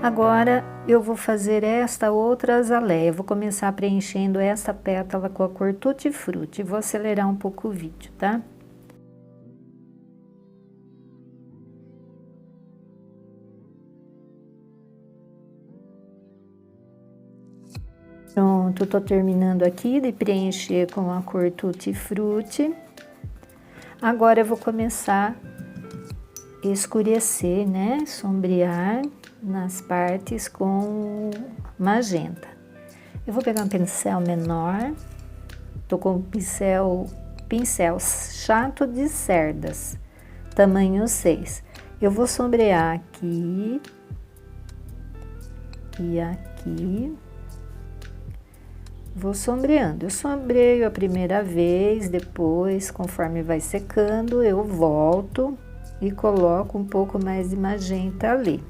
Agora, eu vou fazer esta outra azaleia. Vou começar preenchendo essa pétala com a cor Tutti Frutti. Vou acelerar um pouco o vídeo, tá? Pronto, tô terminando aqui de preencher com a cor Tutti Frutti. Agora eu vou começar a escurecer, né? Sombrear nas partes com magenta. Eu vou pegar um pincel menor, tô com um pincel chato de cerdas, tamanho 6. Eu vou sombrear aqui e aqui. Vou sombreando. Eu sombreio a primeira vez, depois, conforme vai secando, eu volto e coloco um pouco mais de magenta ali.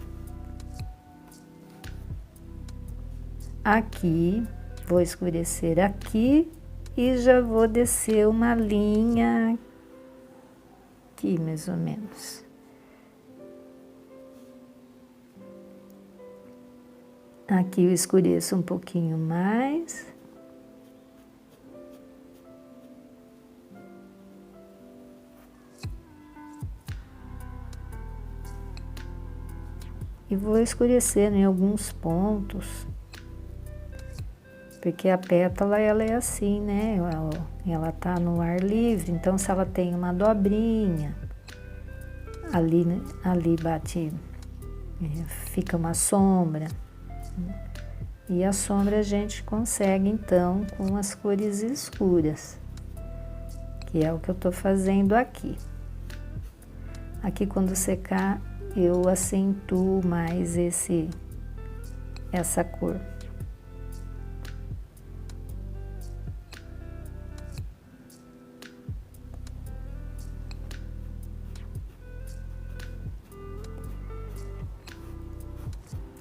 Aqui, vou escurecer aqui e já vou descer uma linha aqui, mais ou menos. Aqui eu escureço um pouquinho mais. E vou escurecendo em alguns pontos, porque a pétala, ela é assim, né? Ela tá no ar livre, então se ela tem uma dobrinha, ali bate, fica uma sombra. E a sombra a gente consegue, então, com as cores escuras, que é o que eu tô fazendo aqui. Aqui, quando secar, eu acentuo mais essa cor.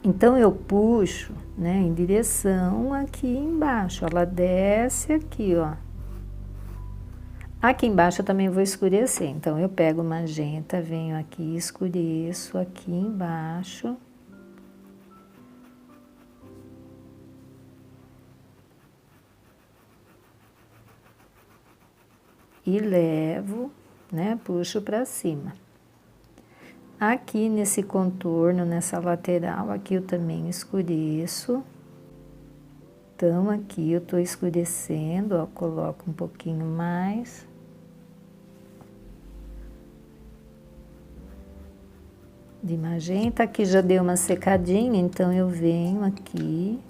Então, eu puxo, né, em direção aqui embaixo. Ela desce aqui, ó. Aqui embaixo eu também vou escurecer, então eu pego o magenta, venho aqui, escureço aqui embaixo. E levo, né, puxo pra cima. Aqui nesse contorno, nessa lateral, aqui eu também escureço. Então, aqui eu tô escurecendo, ó, coloco um pouquinho mais. De magenta, aqui já deu uma secadinha, então eu venho aqui,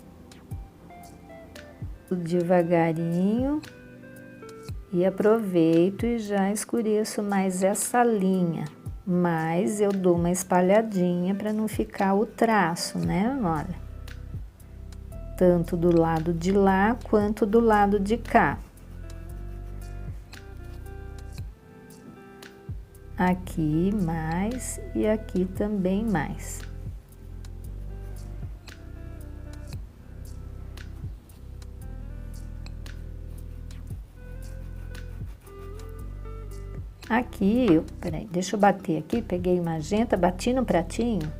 devagarinho, e aproveito e já escureço mais essa linha, mas eu dou uma espalhadinha para não ficar o traço, né? Olha, tanto do lado de lá quanto do lado de cá. Aqui mais e aqui também mais. Aqui, peraí, deixa eu bater aqui, peguei magenta, bati no pratinho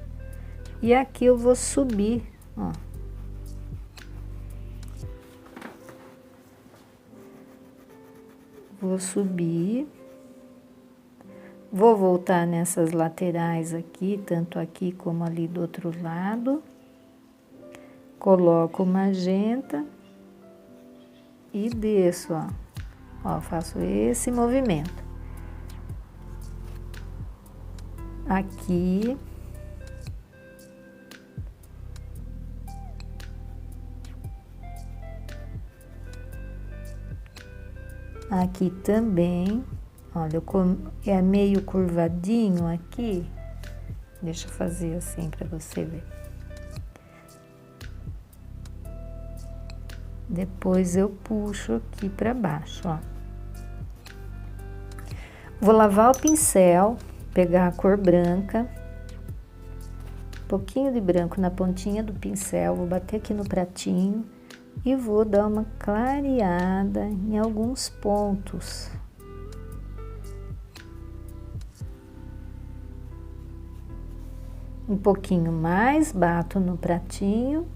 e aqui eu vou subir, ó. Vou subir. Vou voltar nessas laterais aqui, tanto aqui como ali do outro lado. Coloco o magenta e desço, ó. Ó, faço esse movimento. Aqui. Aqui também. Olha, é meio curvadinho aqui. Deixa eu fazer assim para você ver. Depois eu puxo aqui para baixo, ó. Vou lavar o pincel, pegar a cor branca. Um pouquinho de branco na pontinha do pincel, vou bater aqui no pratinho e vou dar uma clareada em alguns pontos. Um pouquinho mais, bato no pratinho.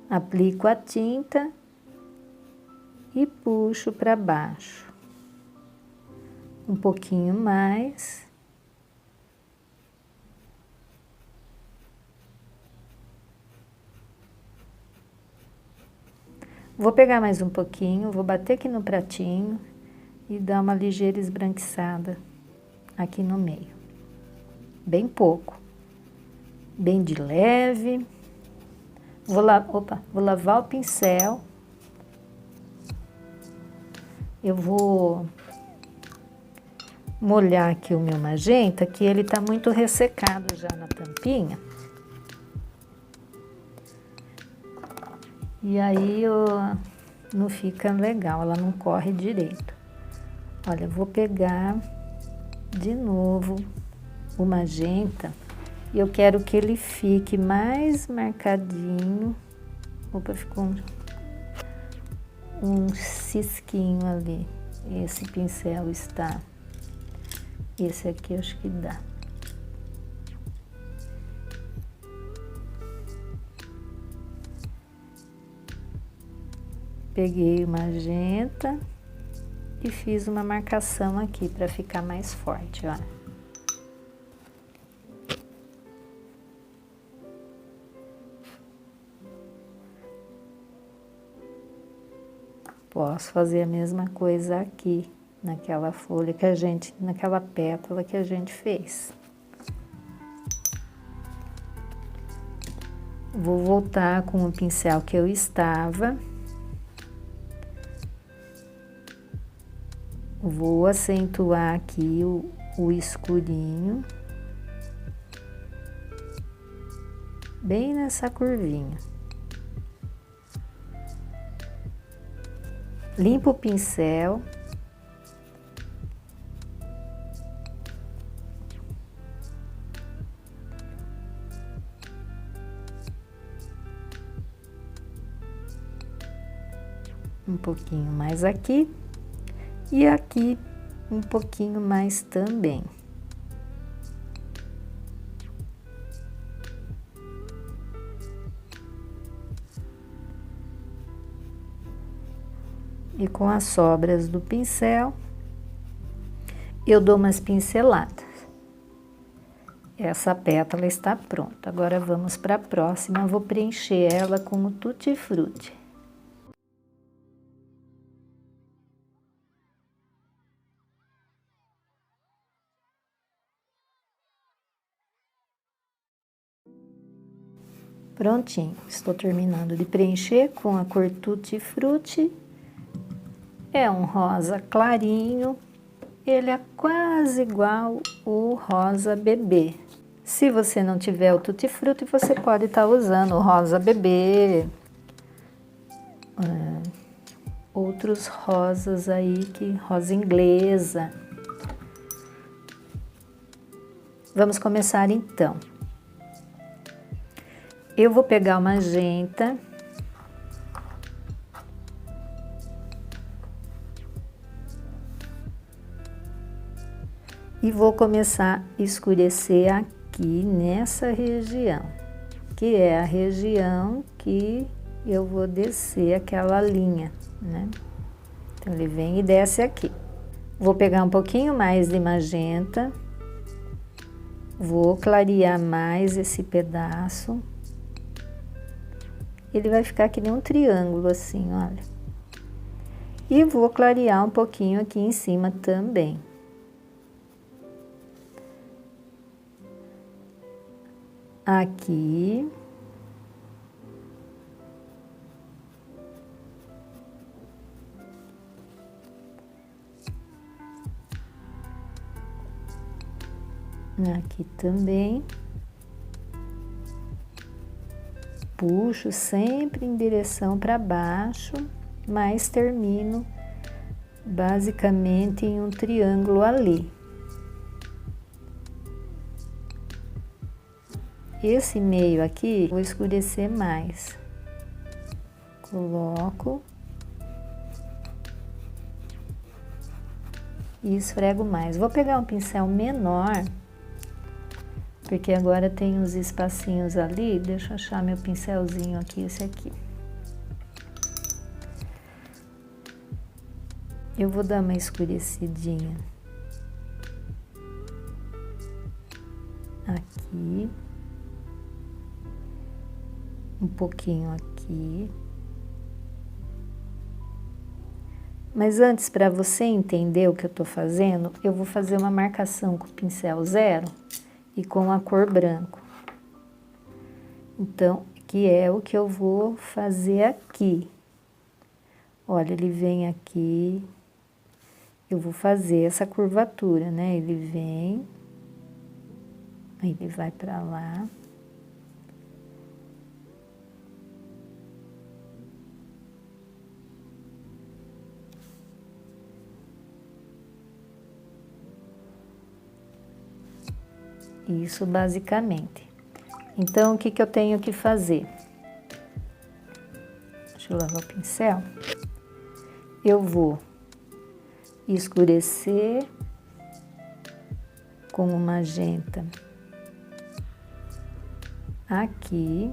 Aplico a tinta e puxo para baixo. Um pouquinho mais. Vou pegar mais um pouquinho, vou bater aqui no pratinho e dar uma ligeira esbranquiçada aqui no meio. Bem pouco. Bem de leve. Vou lavar o pincel. Eu vou molhar aqui o meu magenta, que ele tá muito ressecado já na tampinha. E aí não fica legal, ela não corre direito. Olha, eu vou pegar de novo o magenta e eu quero que ele fique mais marcadinho. Opa, ficou um cisquinho ali. Esse pincel está. Esse aqui acho que dá. Peguei o magenta e fiz uma marcação aqui para ficar mais forte, ó. Posso fazer a mesma coisa aqui, naquela folha que naquela pétala que a gente fez. Vou voltar com o pincel que eu estava. Vou acentuar aqui o escurinho, bem nessa curvinha. Limpo o pincel. Um pouquinho mais aqui. E aqui um pouquinho mais também. E com as sobras do pincel, eu dou umas pinceladas. Essa pétala está pronta. Agora vamos para a próxima. Eu vou preencher ela com o Tutti Frutti. Prontinho, estou terminando de preencher com a cor Tutti Frutti. É um rosa clarinho, ele é quase igual o rosa bebê. Se você não tiver o Tutti Frutti, você pode estar usando o rosa bebê, outros rosas aí, rosa inglesa. Vamos começar então. Eu vou pegar o magenta e vou começar a escurecer aqui nessa região, que é a região que eu vou descer aquela linha, né? Então, ele vem e desce aqui. Vou pegar um pouquinho mais de magenta, vou clarear mais esse pedaço. Ele vai ficar que nem um triângulo assim, olha. E vou clarear um pouquinho aqui em cima também. Aqui. Aqui também. Puxo sempre em direção para baixo, mas termino basicamente em um triângulo ali. Esse meio aqui, vou escurecer mais. Coloco. e esfrego mais. Vou pegar um pincel menor, porque agora tem uns espacinhos ali. Deixa eu achar meu pincelzinho aqui, esse aqui. Eu vou dar uma escurecidinha aqui, um pouquinho aqui. Mas antes, para você entender o que eu tô fazendo, eu vou fazer uma marcação com o pincel 0 e com a cor branco. Então, que é o que eu vou fazer aqui. Olha, ele vem aqui, eu vou fazer essa curvatura, né? Ele vem, aí ele vai para lá. Isso basicamente. Então, o que que eu tenho que fazer? Deixa eu lavar o pincel. Eu vou escurecer com o magenta aqui.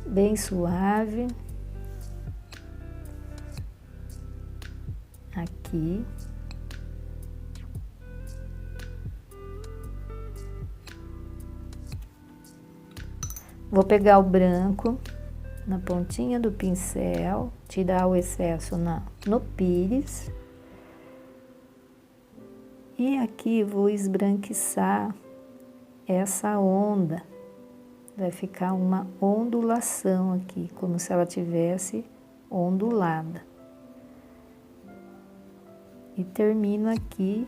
Bem suave. Aqui. Vou pegar o branco na pontinha do pincel, tirar o excesso no pires. E aqui vou esbranquiçar essa onda. Vai ficar uma ondulação aqui, como se ela tivesse ondulada. E termino aqui,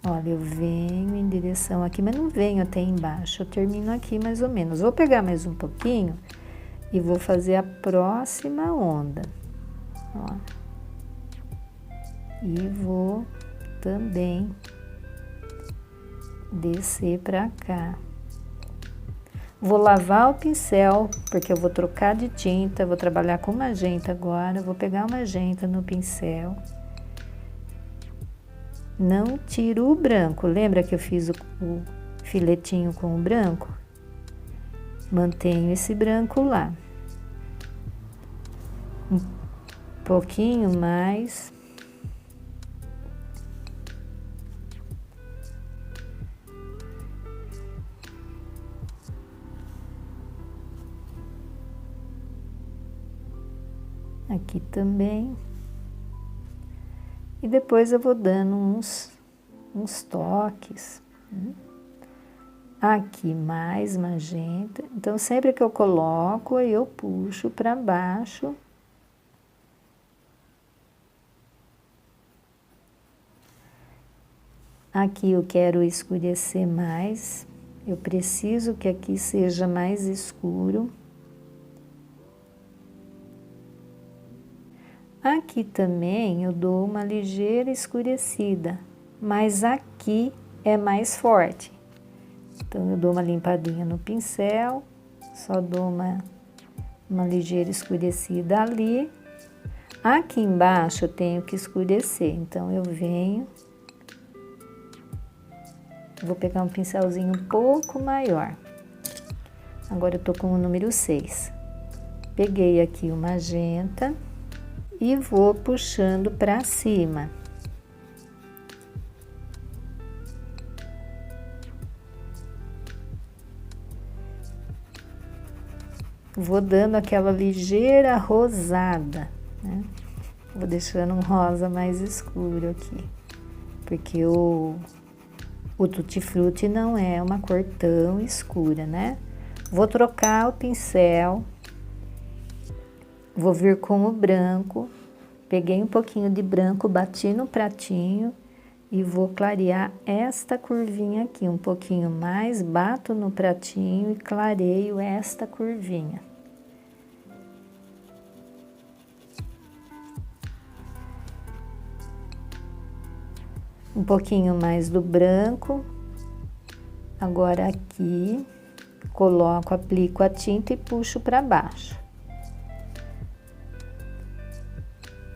olha, eu venho em direção aqui, mas não venho até embaixo, eu termino aqui mais ou menos. Vou pegar mais um pouquinho e vou fazer a próxima onda, ó. E vou também descer pra cá. Vou lavar o pincel, porque eu vou trocar de tinta, vou trabalhar com magenta agora, vou pegar o magenta no pincel. Não tiro o branco, lembra que eu fiz o filetinho com o branco? Mantenho esse branco lá. Um pouquinho mais. Aqui também. E depois eu vou dando uns toques. Aqui mais magenta. Então, sempre que eu coloco, eu puxo para baixo. Aqui eu quero escurecer mais. Eu preciso que aqui seja mais escuro. Aqui também eu dou uma ligeira escurecida, mas aqui é mais forte. Então, eu dou uma limpadinha no pincel, só dou uma ligeira escurecida ali. Aqui embaixo eu tenho que escurecer, então eu venho. Vou pegar um pincelzinho um pouco maior. Agora eu tô com o número 6. Peguei aqui o magenta e vou puxando para cima. Vou dando aquela ligeira rosada, né? Vou deixando um rosa mais escuro aqui, porque o Tutti Frutti não é uma cor tão escura, né? Vou trocar o pincel. Vou vir com o branco, peguei um pouquinho de branco, bati no pratinho e vou clarear esta curvinha aqui, um pouquinho mais, bato no pratinho e clareio esta curvinha. Um pouquinho mais do branco, agora aqui, Coloco, aplico a tinta e puxo para baixo.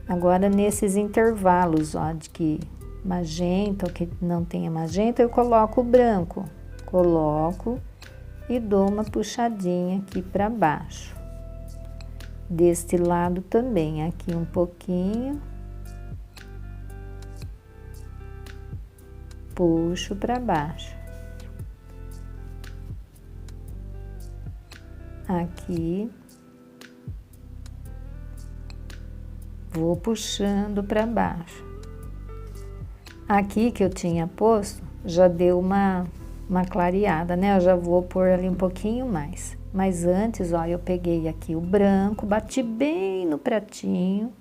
Agora, nesses intervalos, ó, de que magenta ou que não tenha magenta, eu coloco o branco. Coloco e dou uma puxadinha aqui para baixo. Deste lado também, aqui um pouquinho. Puxo para baixo. Aqui. Vou puxando para baixo. Aqui que eu tinha posto, já deu uma clareada, né? Eu já vou pôr ali um pouquinho mais. Mas antes, ó, eu peguei aqui o branco, bati bem no pratinho,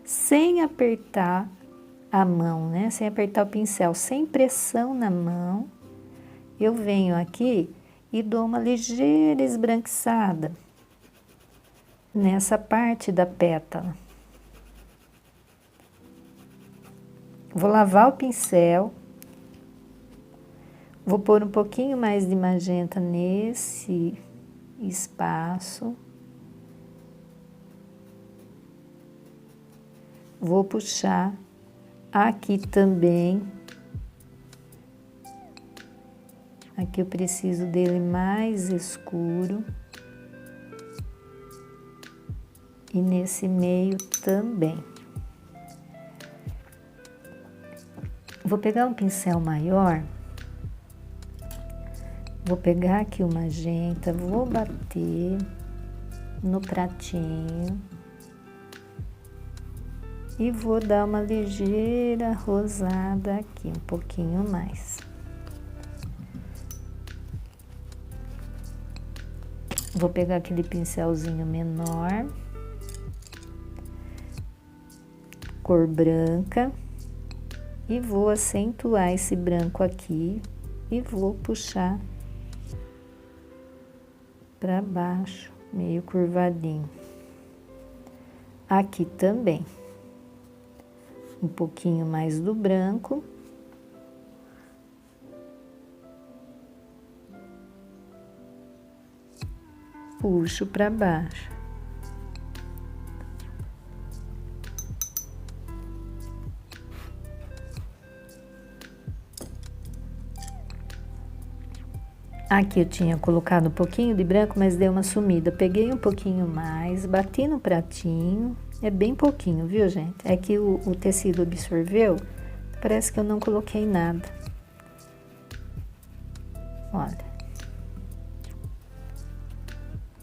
sem apertar a mão, né? Sem apertar o pincel, sem pressão na mão. Eu venho aqui e dou uma ligeira esbranquiçada nessa parte da pétala. Vou lavar o pincel. Vou pôr um pouquinho mais de magenta nesse espaço. Vou puxar aqui também. Aqui eu preciso dele mais escuro. E nesse meio também. Vou pegar um pincel maior. Vou pegar aqui o magenta, vou bater no pratinho. E vou dar uma ligeira rosada aqui, um pouquinho mais. Vou pegar aquele pincelzinho menor. Cor branca. E vou acentuar esse branco aqui e vou puxar para baixo, meio curvadinho. Aqui também. Um pouquinho mais do branco. Puxo para baixo. Aqui eu tinha colocado um pouquinho de branco, mas deu uma sumida. Peguei um pouquinho mais, bati no pratinho. É bem pouquinho, viu, gente? É que o tecido absorveu, parece que eu não coloquei nada. Olha.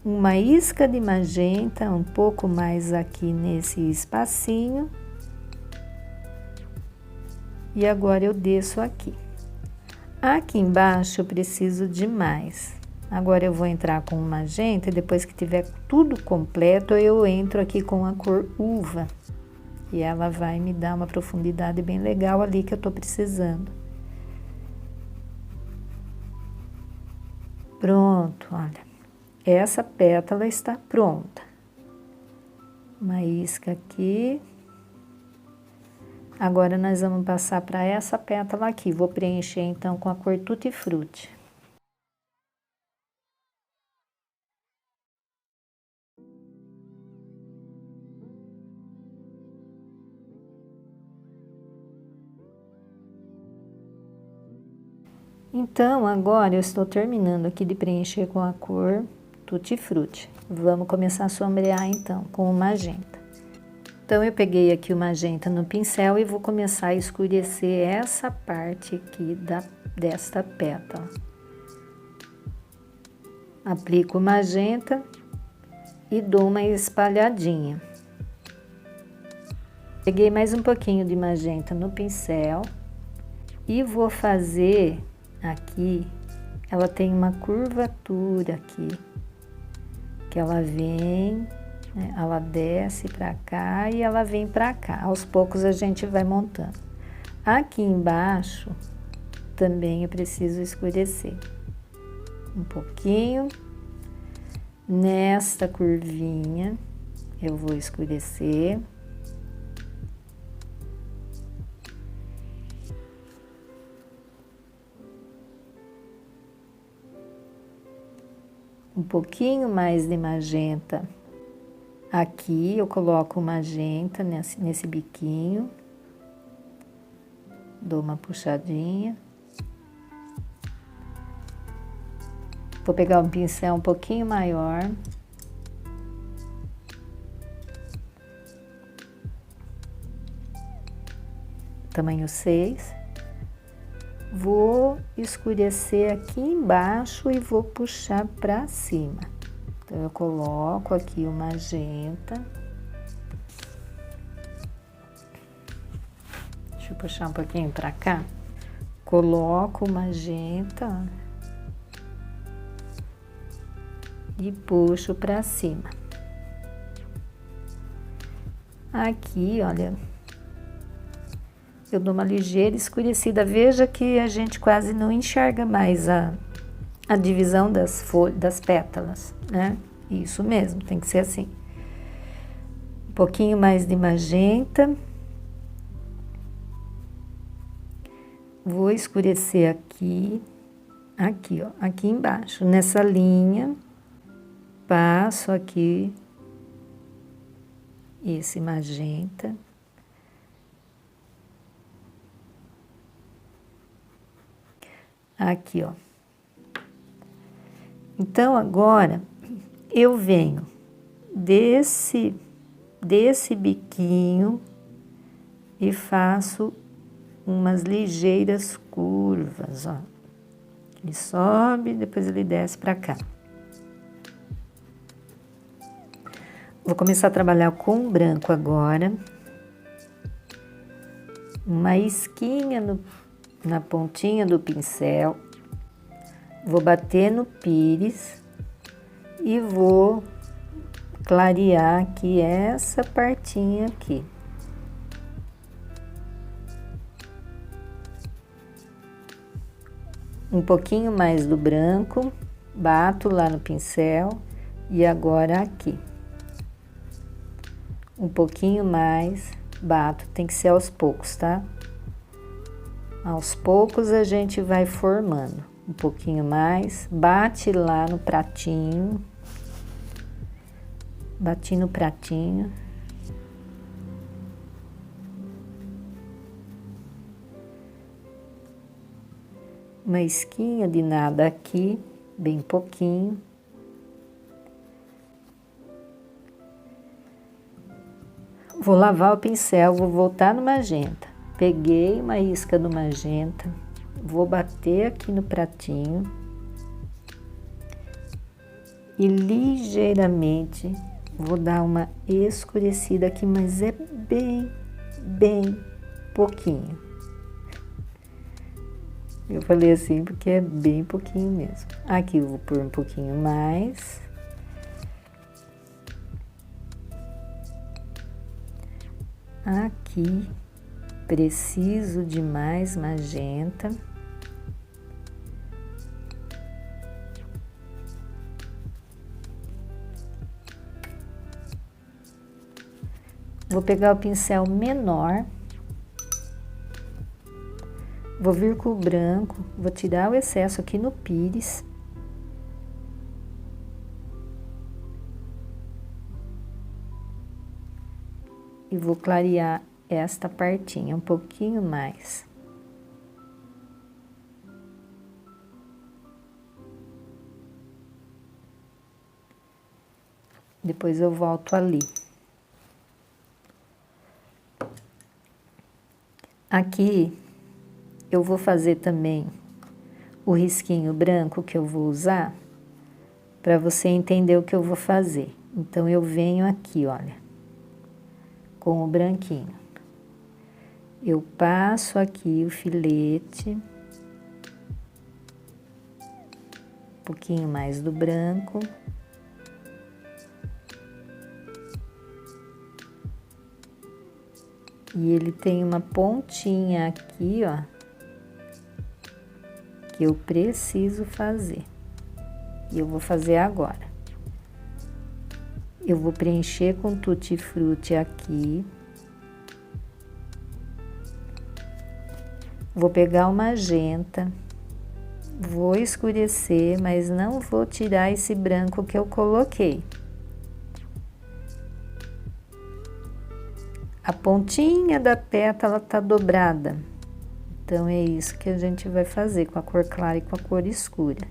Uma isca de magenta, um pouco mais aqui nesse espacinho. E agora eu desço aqui. Aqui embaixo eu preciso de mais. Agora eu vou entrar com o magenta e depois que tiver tudo completo, eu entro aqui com a cor uva. E ela vai me dar uma profundidade bem legal ali que eu tô precisando. Pronto, olha. Essa pétala está pronta. Uma isca aqui. Agora, nós vamos passar para essa pétala aqui. Vou preencher, então, com a cor Tutti Frutti. Então, agora, eu estou terminando aqui de preencher com a cor Tutti Frutti. Vamos começar a sombrear, então, com o magenta. Então, eu peguei aqui o magenta no pincel e vou começar a escurecer essa parte aqui desta pétala. Aplico o magenta e dou uma espalhadinha. Peguei mais um pouquinho de magenta no pincel e vou fazer aqui, ela tem uma curvatura aqui, que ela vem... Ela desce pra cá e ela vem pra cá. Aos poucos a gente vai montando. Aqui embaixo também eu preciso escurecer um pouquinho. Nesta curvinha eu vou escurecer. um pouquinho mais de magenta aqui, eu coloco o magenta nesse biquinho, dou uma puxadinha. Vou pegar um pincel um pouquinho maior. Tamanho 6. Vou escurecer aqui embaixo e vou puxar para cima. Então, eu coloco aqui o magenta. Deixa eu puxar um pouquinho para cá. Coloco o magenta, ó. E puxo para cima. Aqui, olha, eu dou uma ligeira escurecida. Veja que a gente quase não enxerga mais a divisão das pétalas, né? Isso mesmo, tem que ser assim. Um pouquinho mais de magenta. Vou escurecer aqui, ó, aqui embaixo, nessa linha. Passo aqui esse magenta. Aqui, ó. Então, agora, eu venho desse biquinho e faço umas ligeiras curvas, ó. Ele sobe, depois ele desce pra cá. Vou começar a trabalhar com branco agora. Uma isquinha na pontinha do pincel. Vou bater no pires e vou clarear aqui essa partinha aqui. Um pouquinho mais do branco, bato lá no pincel e agora aqui. Um pouquinho mais, bato, tem que ser aos poucos, tá? Aos poucos a gente vai formando. Um pouquinho mais, bate lá no pratinho. Bati no pratinho. Uma esquinha de nada aqui, bem pouquinho. Vou lavar o pincel, vou voltar no magenta. Peguei uma isca do magenta, vou bater aqui no pratinho e ligeiramente vou dar uma escurecida aqui, mas é bem pouquinho. Eu falei assim porque é bem pouquinho mesmo. Aqui eu vou pôr um pouquinho mais. Aqui, preciso de mais magenta. Vou pegar o pincel menor. Vou vir com o branco, vou tirar o excesso aqui no pires. E vou clarear esta partinha um pouquinho mais. Depois eu volto ali. Aqui eu vou fazer também o risquinho branco que eu vou usar, para você entender o que eu vou fazer. Então, eu venho aqui, olha, com o branquinho. Eu passo aqui o filete, um pouquinho mais do branco. E ele tem uma pontinha aqui, ó, que eu preciso fazer. E eu vou fazer agora. Eu vou preencher com tutti-frutti aqui. Vou pegar o magenta Vou escurecer, mas não vou tirar esse branco que eu coloquei. A pontinha da pétala tá dobrada. Então, é isso que a gente vai fazer com a cor clara e com a cor escura.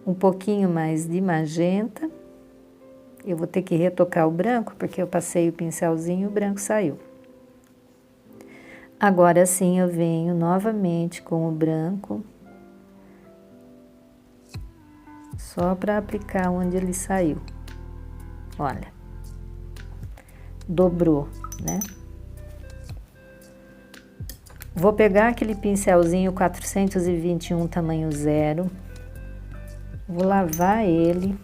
Um pouquinho mais de magenta. Eu vou ter que retocar o branco, porque eu passei o pincelzinho e o branco saiu. Agora sim, eu venho novamente com o branco, só para aplicar onde ele saiu. Olha, dobrou, né? Vou pegar aquele pincelzinho 421 tamanho 0, vou lavar ele,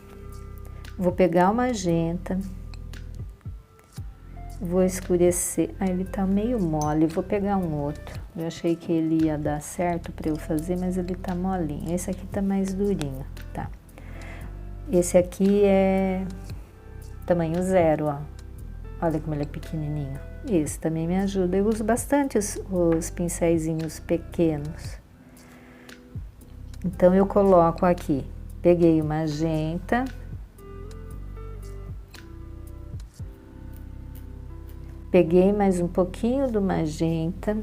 vou pegar o magenta, vou escurecer. Ah, ele tá meio mole, vou pegar um outro. Eu achei que ele ia dar certo para eu fazer, mas ele tá molinho. Esse aqui tá mais durinho, tá? Esse aqui é tamanho 0, ó. Olha como ele é pequenininho. Esse também me ajuda. Eu uso bastante os pincéisinhos pequenos. Então, eu coloco aqui. Peguei o magenta. Peguei mais um pouquinho do magenta.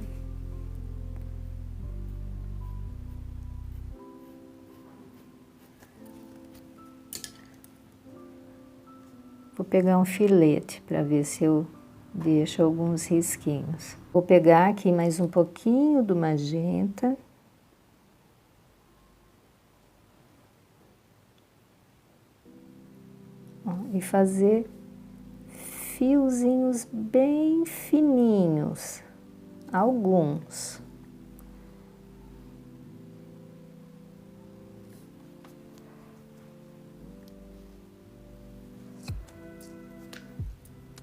Vou pegar um filete para ver se eu deixo alguns risquinhos. Vou pegar aqui mais um pouquinho do magenta. Ó, e fazer fiozinhos bem fininhos, alguns.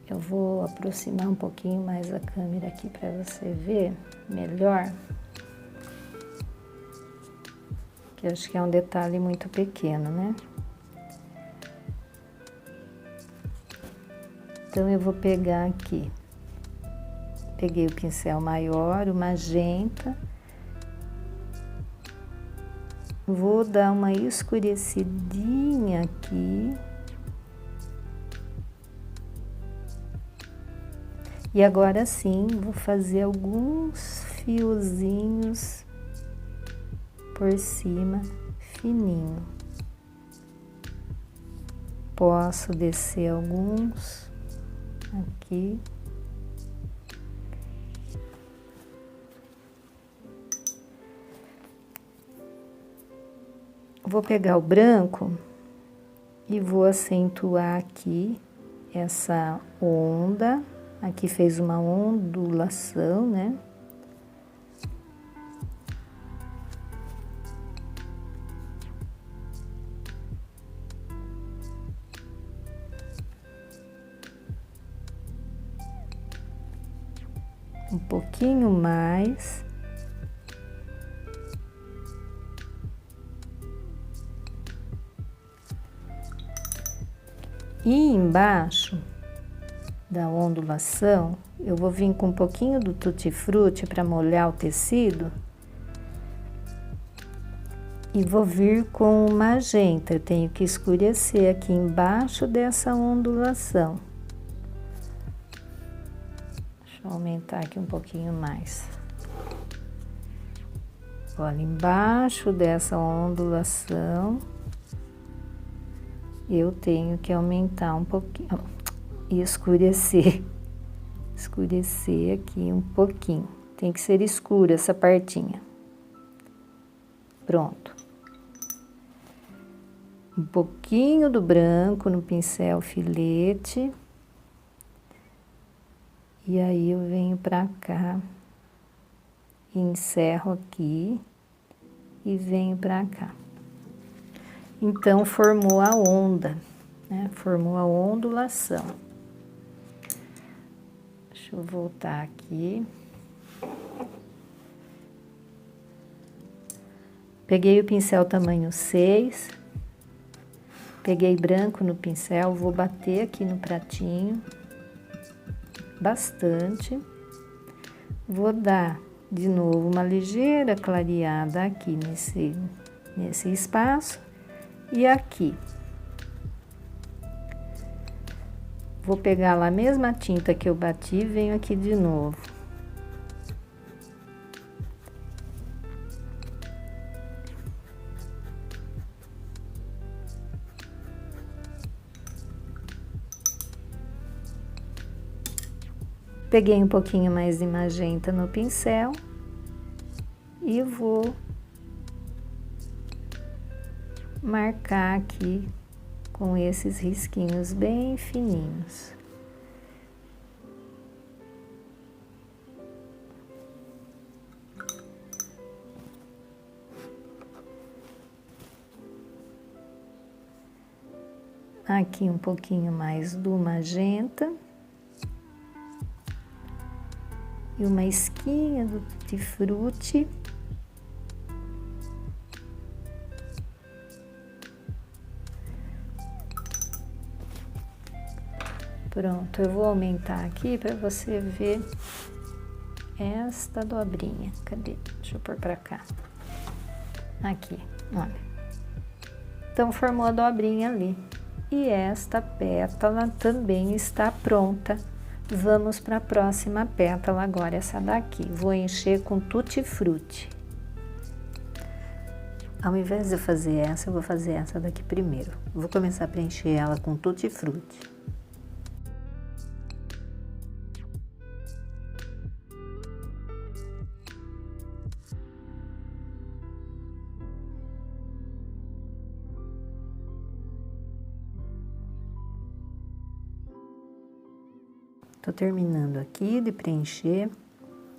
Eu vou aproximar um pouquinho mais a câmera aqui para você ver melhor. Que eu acho que é um detalhe muito pequeno, né? Então, eu vou pegar aqui. Peguei o pincel maior, o magenta. Vou dar uma escurecidinha aqui. E agora sim, vou fazer alguns fiozinhos por cima, fininho. Posso descer alguns aqui. Vou pegar o branco e vou acentuar aqui essa onda. Aqui fez uma ondulação, né? Um pouquinho mais. E embaixo da ondulação, eu vou vir com um pouquinho do tutti-frutti para molhar o tecido. E vou vir com o magenta, eu tenho que escurecer aqui embaixo dessa ondulação. Deixa eu aumentar aqui um pouquinho mais. Olha, embaixo dessa ondulação, eu tenho que aumentar um pouquinho e escurecer. Escurecer aqui um pouquinho. Tem que ser escura essa partinha. Pronto. Um pouquinho do branco no pincel filete. E aí, eu venho pra cá, encerro aqui e venho pra cá. Então, formou a onda, né? Formou a ondulação. Deixa eu voltar aqui. Peguei o pincel tamanho 6. Peguei branco no pincel, vou bater aqui no pratinho. Bastante. Vou dar De novo, uma ligeira clareada aqui nesse espaço. E aqui. Vou pegar lá a mesma tinta que eu bati e venho aqui de novo. Peguei um pouquinho mais de magenta no pincel e vou marcar aqui com esses risquinhos bem fininhos. Aqui um pouquinho mais do magenta. E uma esquinha do tutti-frutti. Pronto, eu vou aumentar aqui para você ver esta dobrinha. Cadê? Deixa eu pôr para cá. Aqui, olha. Então, formou a dobrinha ali. E esta pétala também está pronta. Vamos para a próxima pétala agora, essa daqui. Vou encher com tutti-frutti. Ao invés de eu fazer essa, eu vou fazer essa daqui primeiro. Vou começar a preencher ela com tutti-frutti. Tô terminando aqui de preencher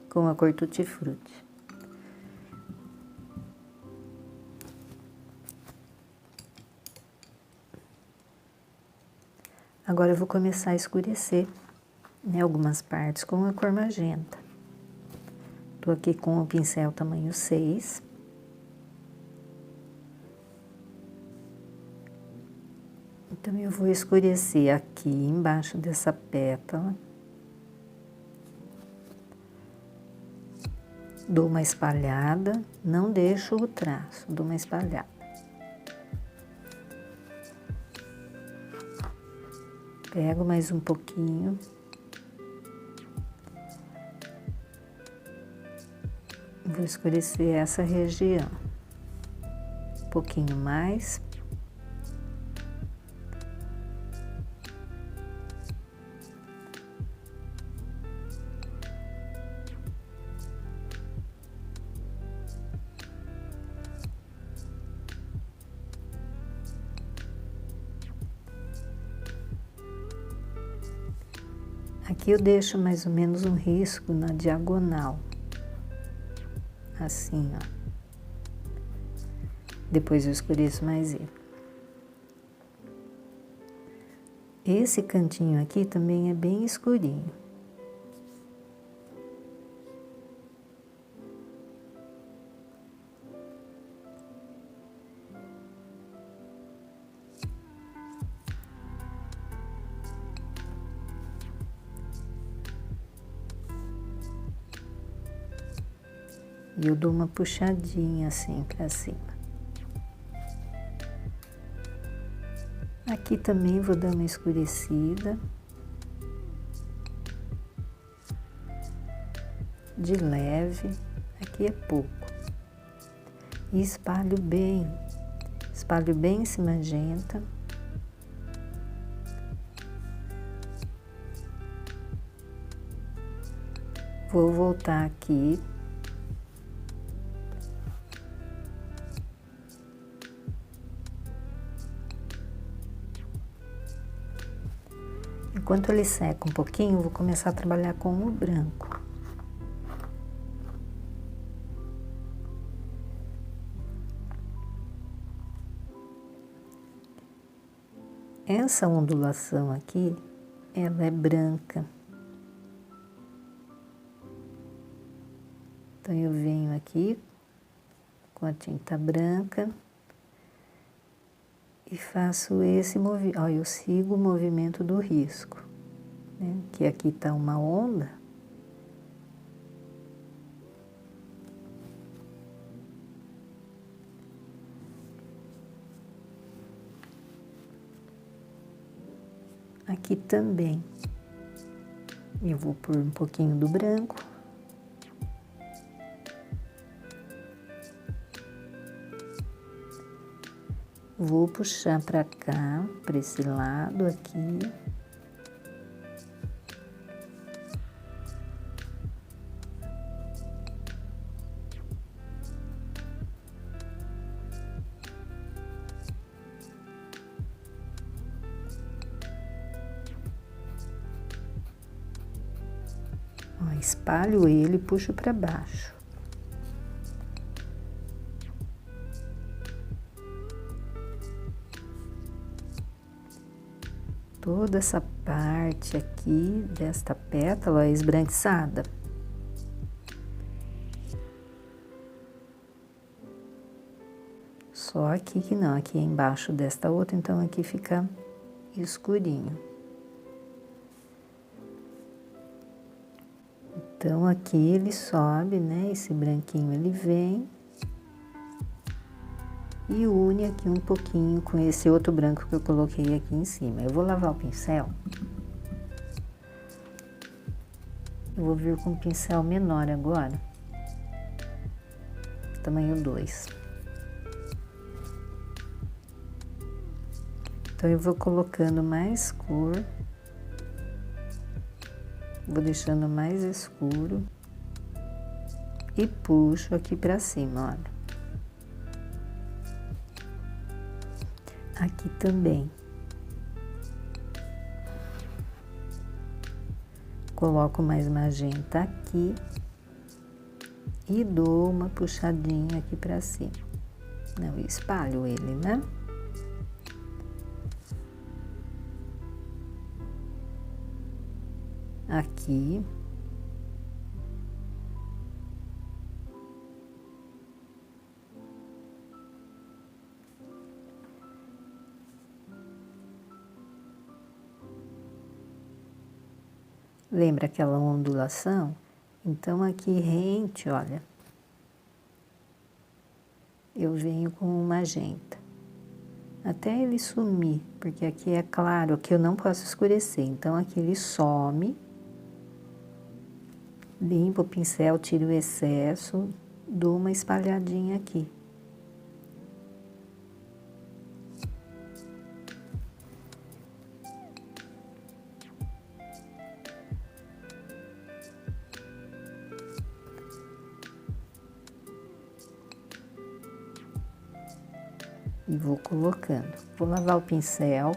com a cor tutti-frutti. Agora eu vou começar a escurecer, né, algumas partes com a cor magenta. Tô aqui com o pincel tamanho 6. Então, eu vou escurecer aqui embaixo dessa pétala. Dou uma espalhada, não deixo o traço, dou uma espalhada. Pego mais um pouquinho. Vou escurecer essa região. Um pouquinho mais. Aqui eu deixo mais ou menos um risco na diagonal. Assim, ó. Depois eu escureço mais ele. Esse cantinho aqui também é bem escurinho. E eu dou uma puxadinha assim pra cima. Aqui também vou dar uma escurecida. De leve. Aqui é pouco. E espalho bem esse magenta. Vou voltar aqui. Enquanto ele seca um pouquinho, vou começar a trabalhar com o branco. Essa ondulação aqui, ela é branca. Então, eu venho aqui com a tinta branca e faço esse movimento. Ó, eu sigo o movimento do risco, né? Que aqui tá uma onda. Aqui também. Eu vou pôr um pouquinho do branco. Vou puxar pra cá, pra esse lado aqui. Ó, espalho ele e puxo pra baixo. Toda essa parte aqui desta pétala é esbranquiçada. Só aqui que não, aqui é embaixo desta outra, então aqui fica escurinho. Então aqui ele sobe, né? Esse branquinho ele vem e une aqui um pouquinho com esse outro branco que eu coloquei aqui em cima. Eu vou lavar o pincel. Eu vou vir com um pincel menor agora, tamanho 2. Então eu vou colocando mais cor, vou deixando mais escuro e puxo aqui pra cima, olha. Aqui também. Coloco mais magenta aqui e dou uma puxadinha aqui pra cima. Não, espalho ele, né? Aqui. Lembra aquela ondulação? Então, aqui rente, olha, eu venho com o magenta. Até ele sumir, porque aqui é claro, aqui eu não posso escurecer. Então, aqui ele some. Limpo o pincel, tiro o excesso, dou uma espalhadinha aqui. E vou colocando. Vou lavar o pincel.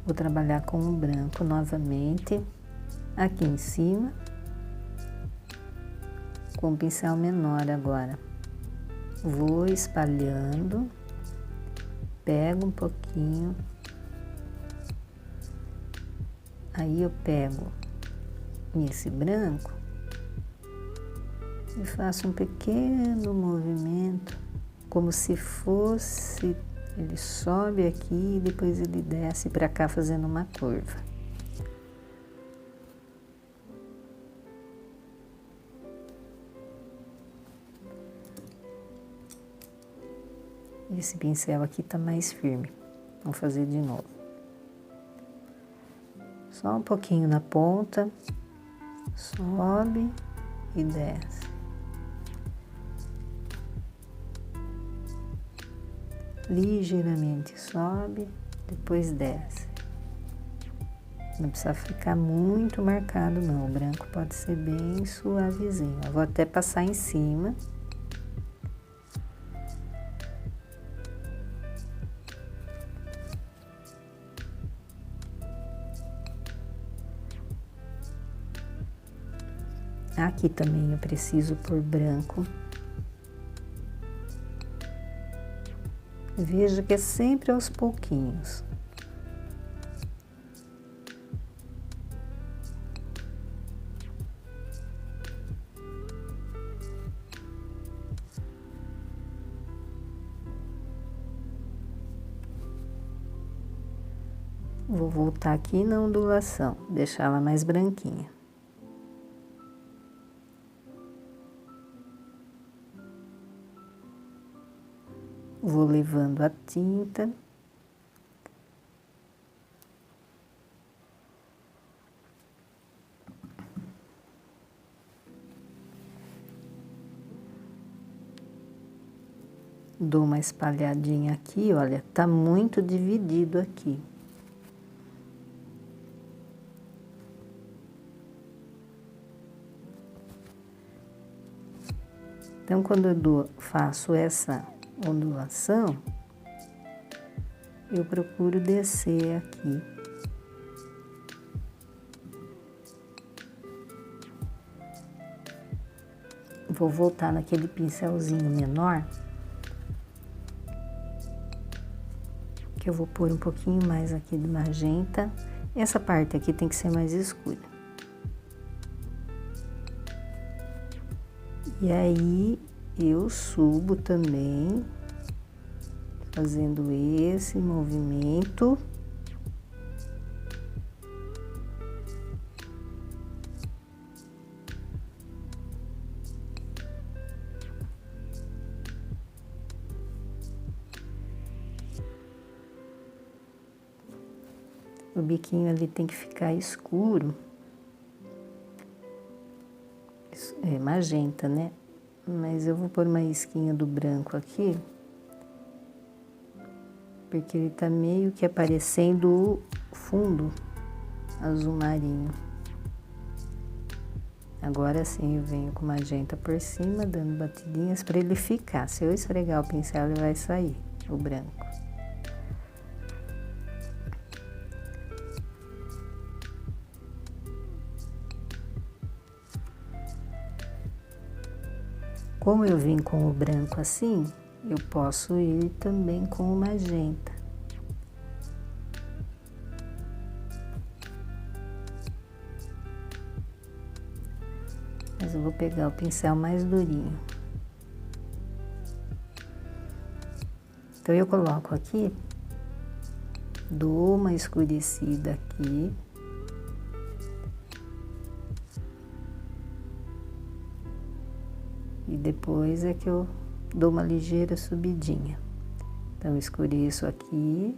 Vou trabalhar com o branco novamente. Aqui em cima. Com um pincel menor agora. Vou espalhando. Pego um pouquinho. Aí eu pego esse branco. E faço um pequeno movimento. Como se fosse, ele sobe aqui e depois ele desce para cá fazendo uma curva. Esse pincel aqui tá mais firme. Vamos fazer de novo. Só um pouquinho na ponta, sobe e desce. Ligeiramente sobe, depois desce. Não precisa ficar muito marcado não, o branco pode ser bem suavezinho. Eu vou até passar em cima. Aqui também eu preciso pôr branco. Veja que é sempre aos pouquinhos. Vou voltar aqui na ondulação, deixar ela mais branquinha. Vou levando a tinta. dou uma espalhadinha aqui, olha, tá muito dividido aqui. Então, quando eu faço essa ondulação, eu procuro descer aqui. Vou voltar naquele pincelzinho menor, que eu vou pôr um pouquinho mais aqui de magenta. Essa parte aqui tem que ser mais escura. E aí, eu subo também, fazendo esse movimento. O biquinho ali tem que ficar escuro. É magenta, né? Mas eu vou pôr uma isquinha do branco aqui. Porque ele tá meio que aparecendo o fundo azul marinho. Agora sim eu venho com magenta por cima, dando batidinhas para ele ficar. Se eu esfregar o pincel, ele vai sair, o branco. Como eu vim com o branco assim, eu posso ir também com o magenta. Mas eu vou pegar o pincel mais durinho. Então, eu coloco aqui, dou uma escurecida aqui. E depois é que eu dou uma ligeira subidinha. Então, eu escureço aqui.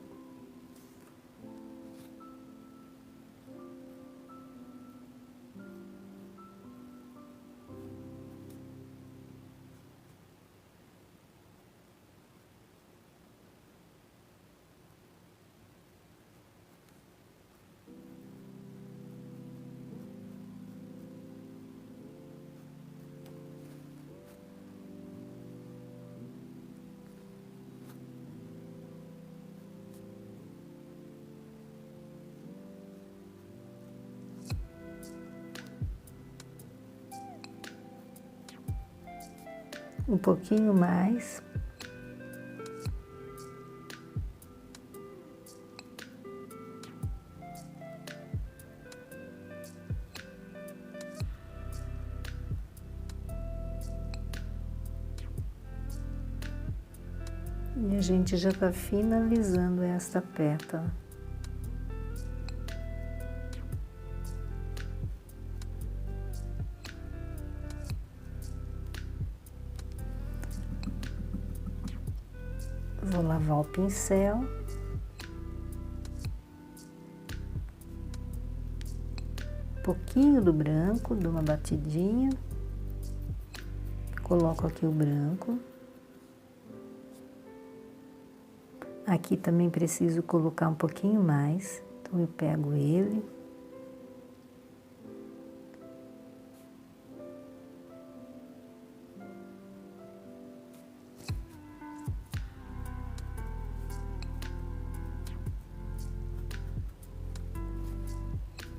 Um pouquinho mais. E a gente já tá finalizando esta pétala. Vou lavar o pincel. Um pouquinho do branco, dou uma batidinha. Coloco aqui o branco. Aqui também preciso colocar um pouquinho mais, então eu pego ele.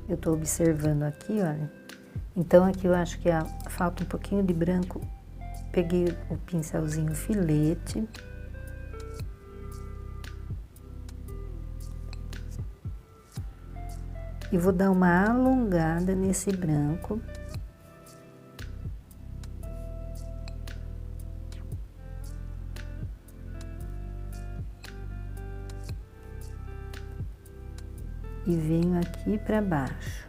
Eu tô observando aqui, olha. Então, aqui eu acho que falta um pouquinho de branco. Peguei o pincelzinho filete. E vou dar uma alongada nesse branco. E venho aqui para baixo.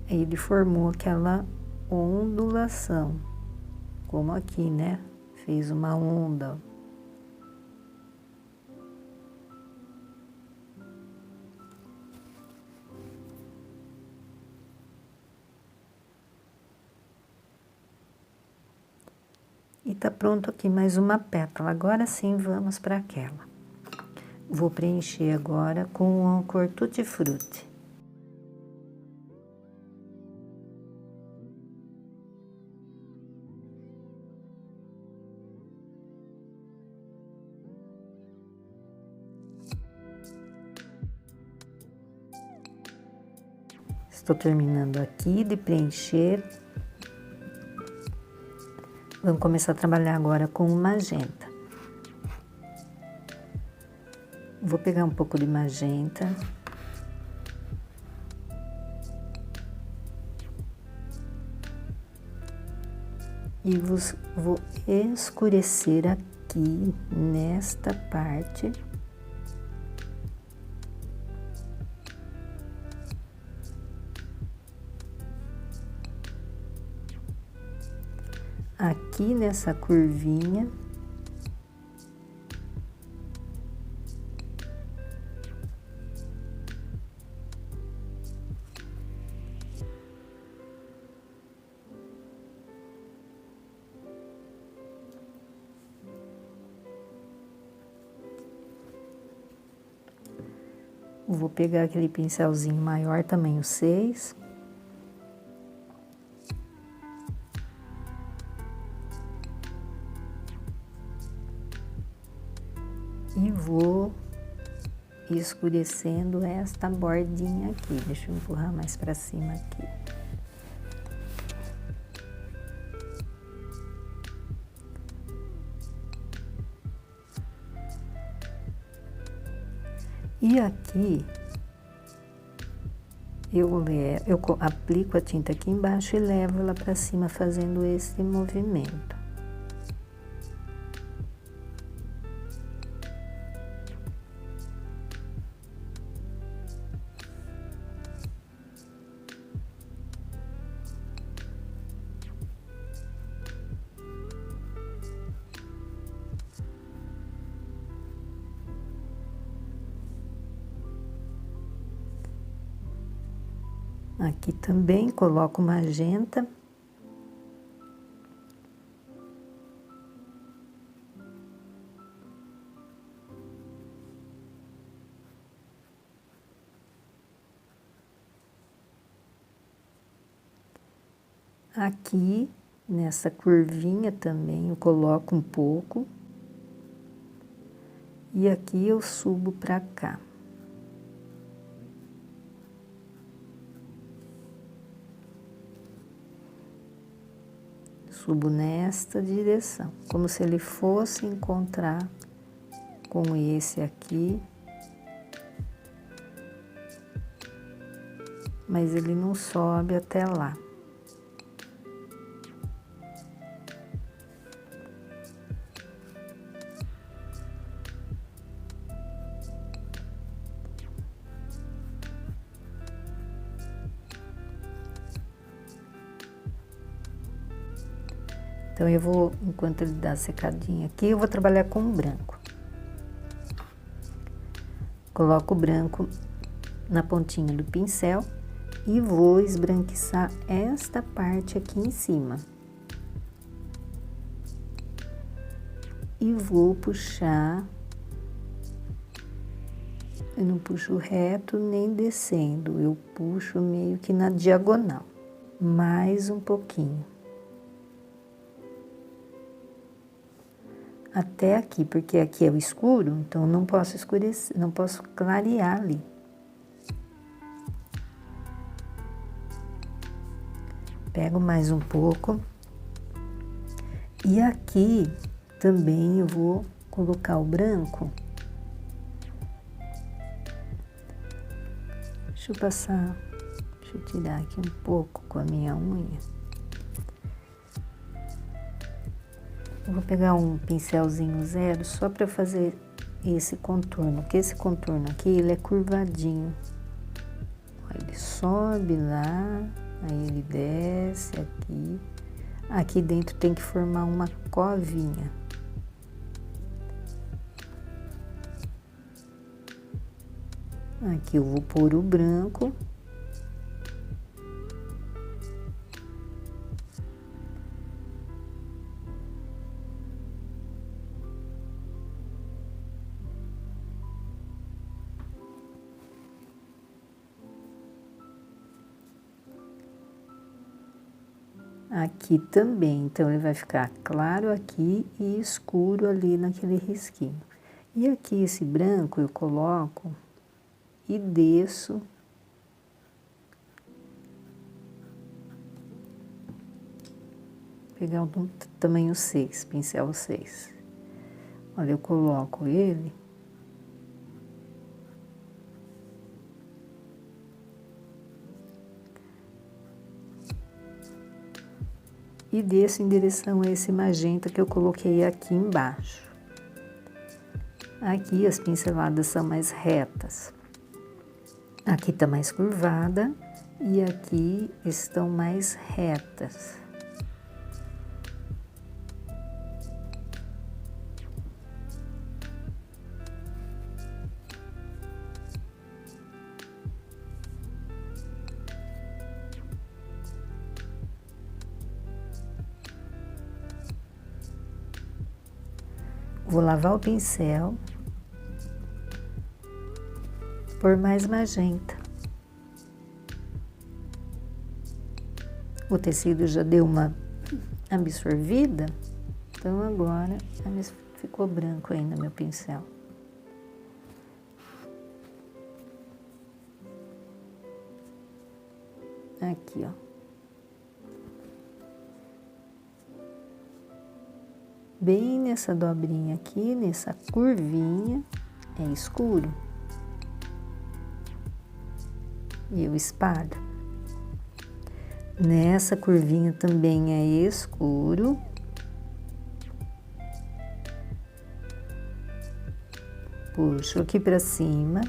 Aí ele formou aquela ondulação, como aqui, né? Fez uma onda. tá pronto aqui mais uma pétala. Agora sim, vamos para aquela. Vou preencher agora com a cor Tutti Frutti. Estou terminando aqui de preencher. Vamos começar a trabalhar agora com o magenta. Vou pegar um pouco de magenta. E vou escurecer aqui nesta parte. Aqui nessa curvinha. Vou pegar aquele pincelzinho maior, tamanho 6. E vou escurecendo esta bordinha aqui. Deixa eu empurrar mais para cima aqui. E aqui, eu aplico a tinta aqui embaixo e levo ela para cima fazendo esse movimento. Aqui também coloco magenta. Aqui, nessa curvinha também, eu coloco um pouco. E aqui eu subo pra cá. Subo nesta direção, como se ele fosse encontrar com esse aqui. Mas ele não sobe até lá. Então, eu vou, enquanto ele dá a secadinha aqui, eu vou trabalhar com o branco. Coloco o branco na pontinha do pincel e vou esbranquiçar esta parte aqui em cima. E vou puxar, eu não puxo reto nem descendo, eu puxo meio que na diagonal, mais um pouquinho. Até aqui, porque aqui é o escuro, então não posso escurecer, não posso clarear ali. Pego mais um pouco. E aqui também eu vou colocar o branco. Deixa eu passar, deixa eu tirar aqui um pouco com a minha unha. Eu vou pegar um pincelzinho zero só para fazer esse contorno, porque esse contorno aqui, ele é curvadinho. Ele sobe lá, aí ele desce aqui. Aqui dentro tem que formar uma covinha. Aqui eu vou pôr o branco. Aqui também, então ele vai ficar claro aqui e escuro ali naquele risquinho. E aqui esse branco eu coloco e desço. Pegar um tamanho 6, pincel 6. Olha, eu coloco ele. E desço em direção a esse magenta que eu coloquei aqui embaixo. Aqui as pinceladas são mais retas. Aqui tá mais curvada e aqui estão mais retas. Vou lavar o pincel, por mais magenta. O tecido já deu uma absorvida, então agora ficou branco ainda meu pincel. Aqui, ó. Bem nessa dobrinha aqui, nessa curvinha, é escuro. E eu espalho. Nessa curvinha também é escuro. Puxo aqui pra cima.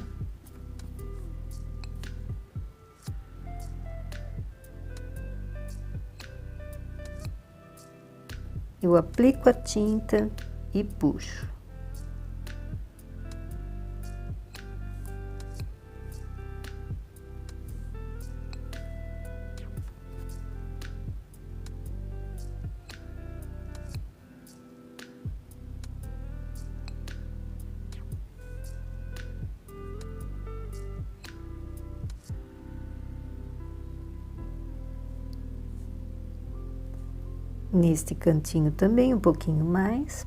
Eu aplico a tinta e puxo. Neste cantinho também um pouquinho mais.